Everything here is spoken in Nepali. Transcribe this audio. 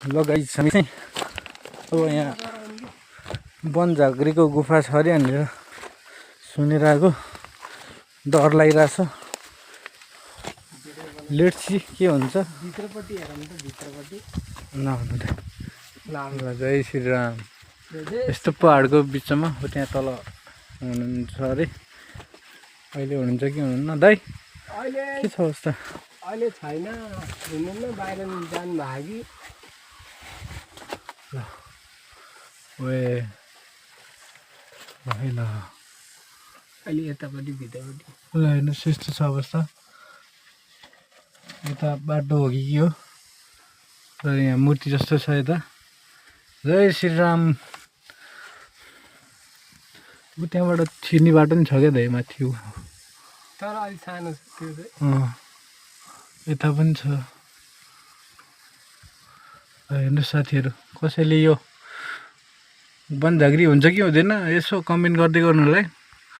लगाइ हामी चाहिँ अब यहाँ वन झाँक्रीको गुफा छ अरे भनेर सुनेर आएको, डर लागिरहेछ। लेट्स सी के हुन्छ। भित्रपट्टि हेरौँ त, भित्रपट्टि नहुनु त ल। जय श्रीराम। यस्तो पहाडको बिचमा हो, त्यहाँ तल हुनुहुन्छ अरे। अहिले हुनुहुन्छ कि हुनुहुन्न दाइ? अहिले के छ अवस्था? अहिले छैन, हुनुहुन्न, बाहिर जानु भयो कि। ल ओए ल अहिले यतापट्टि भित्रपट्टि ल हेर्नुहोस्, यस्तो छ अवस्था। यता बाटो हो कि के हो, र यहाँ मूर्ति जस्तो छ यता। जय श्रीराम। ऊ त्यहाँबाट छिर्ने बाटो पनि छ क्या दाइ, माथि ऊ। तर अलिक सानो छ त्यो चाहिँ। यता पनि छ। हेर्नुहोस् साथीहरू, कसैले यो वन झाँक्री हुन्छ कि हुँदैन यसो कमेन्ट गर्दै गर्नु होला है।